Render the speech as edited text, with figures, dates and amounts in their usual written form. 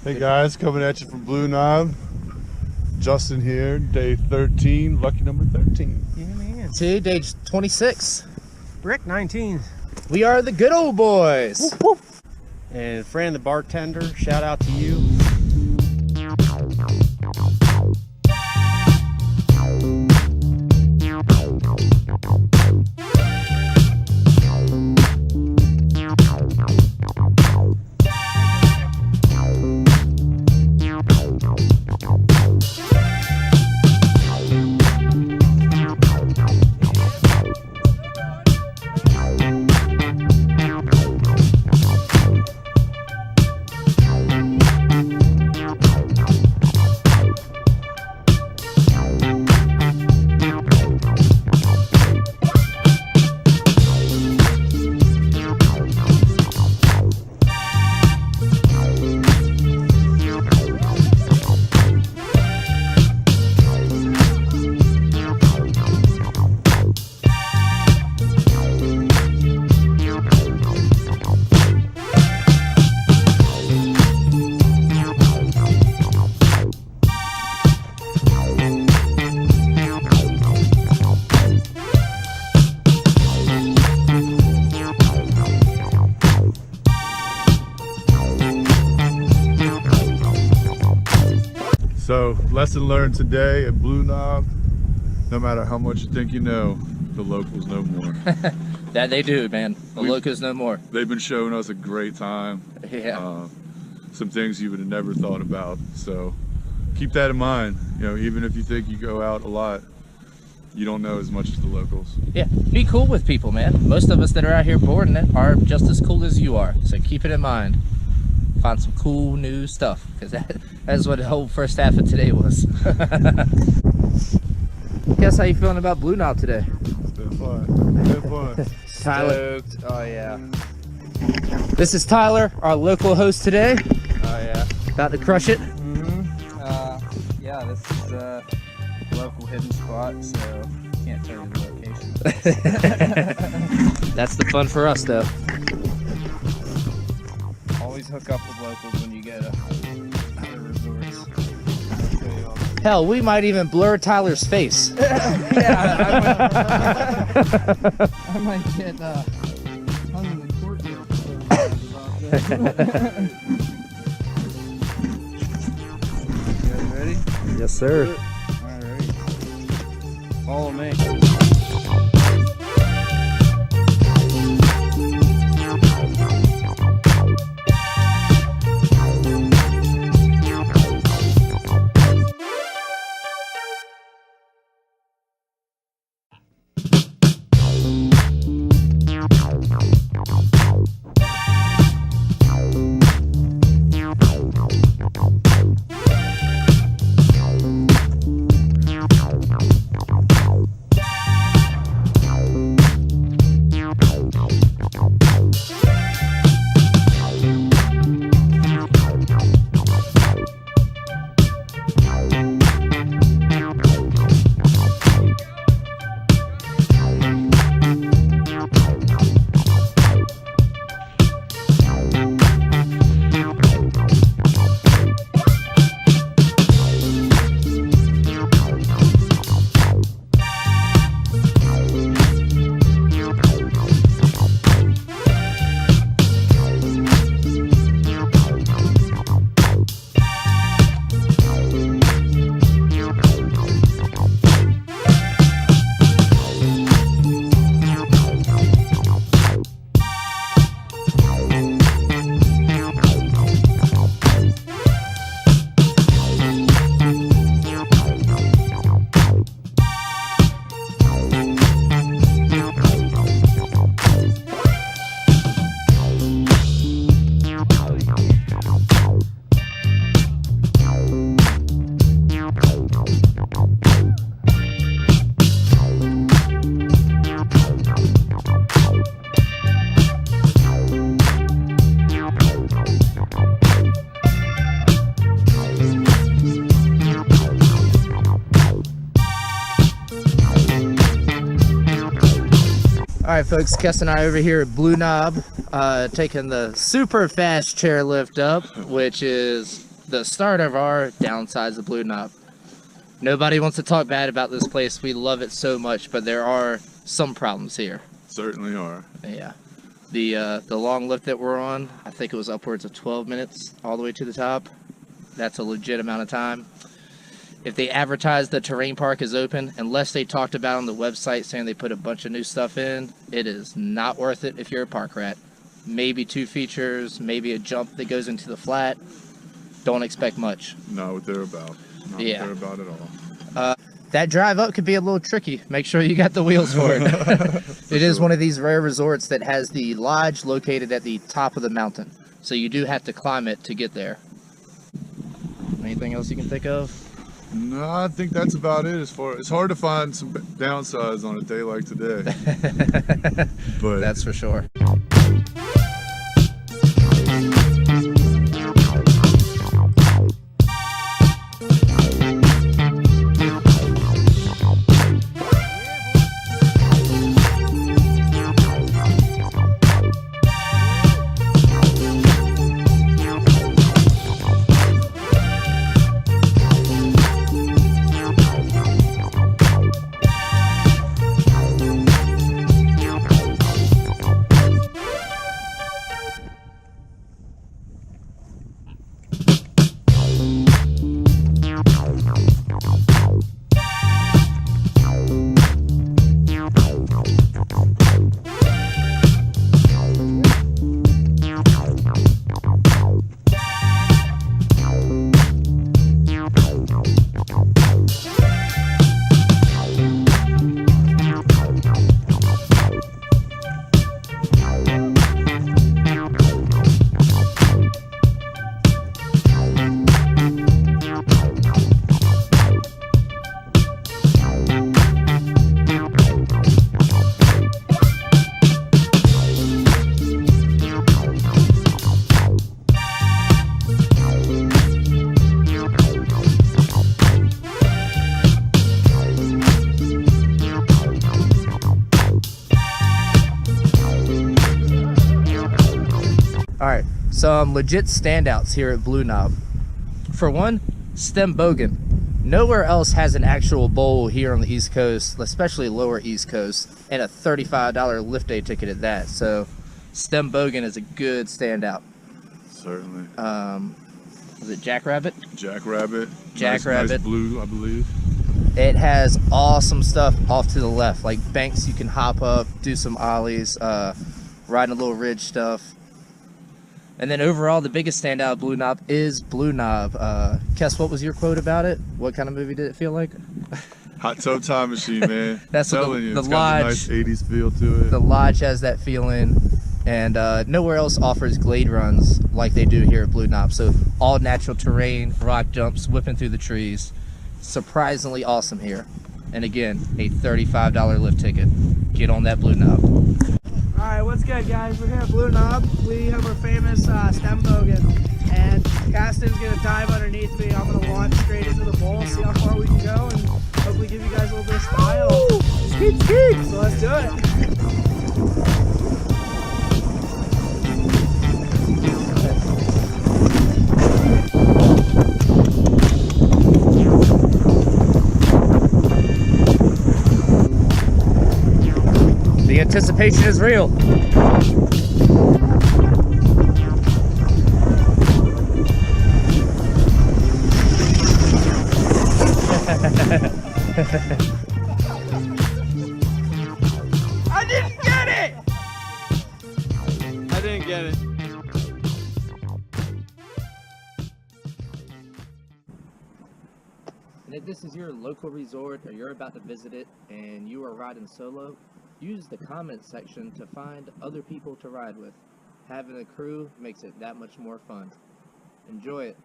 Hey guys, coming at you from Blue Knob. Justin here, day 13, lucky number 13. Yeah, man. Today, day 26. Rick, 19. We are the good old boys. Whoop, whoop. And Fran the bartender, shout out to you. So, lesson learned today at Blue Knob, no matter how much you think you know, the locals know more. That they do, man. The locals know more. They've been showing us a great time. Yeah. Some things you would have never thought about. So, keep that in mind. You know, even if you think you go out a lot, you don't know as much as the locals. Yeah. Be cool with people, man. Most of us that are out here boarding it are just as cool as you are. So keep it in mind. Find some cool new stuff, because that's what the whole first half of today was. Guess how you feeling about Blue Knob today? It's been fun. It's been fun. Tyler. Stoked. Oh, yeah. This is Tyler, our local host today. Oh, yeah. About to crush it. Yeah, this is a local hidden spot, so can't tell you the location. That's the fun for us, though. Always hook up with locals when you go to other resorts. Hell, we might even blur Tyler's face. Yeah, I might get hung in the courtyard. You guys ready? Yes, sir. Alright. Follow me. Alright folks, Kaston and I over here at Blue Knob, taking the super fast chairlift up, which is the start of our downsides of Blue Knob. Nobody wants to talk bad about this place. We love it so much, but there are some problems here. Certainly are. Yeah. The long lift that we're on, I think it was upwards of 12 minutes all the way to the top. That's a legit amount of time. If they advertise the terrain park is open, unless they talked about on the website saying they put a bunch of new stuff in, it is not worth it if you're a park rat. Maybe 2 features, maybe a jump that goes into the flat. Don't expect much. Not what they're about. Not Yeah. what they're about at all. That drive up could be a little tricky. Make sure you got the wheels for it. It is one of these rare resorts that has the lodge located at the top of the mountain. So you do have to climb it to get there. Anything else you can think of? No, I think that's about it. It's hard to find some downsides on a day like today. But That's for sure. Alright, some legit standouts here at Blue Knob. For one, Standouts. Nowhere else has an actual bowl here on the East Coast, especially lower East Coast, and a $35 lift day ticket at that. So Standouts is a good standout. certainly. Was it Jackrabbit? Jackrabbit. Jackrabbit. Nice blue, I believe. It has awesome stuff off to the left, like banks you can hop up, do some ollies, riding a little ridge stuff. And then overall, the biggest standout of Blue Knob is Blue Knob. Kes, what was your quote about it? What kind of movie did it feel like? Hot Tub Time Machine, man. That's I'm what telling you, the it's got a lodge. nice 80s feel to it. The lodge has that feeling, and nowhere else offers glade runs like they do here at Blue Knob. So all natural terrain, rock jumps, whipping through the trees. Surprisingly awesome here. And again, a $35 lift ticket. Get on that Blue Knob. Alright, what's good, guys? We're here at Blue Knob. We have our famous stem bogan, and Kaston's gonna dive underneath me. I'm gonna launch straight into the bowl, see how far we can go, and hopefully give you guys a little bit of style. Skeet, skeet! So let's do it. The anticipation is real. I didn't get it! I didn't get it. And if this is your local resort or you're about to visit it and you are riding solo, use the comment section to find other people to ride with. Having a crew makes it that much more fun. Enjoy it.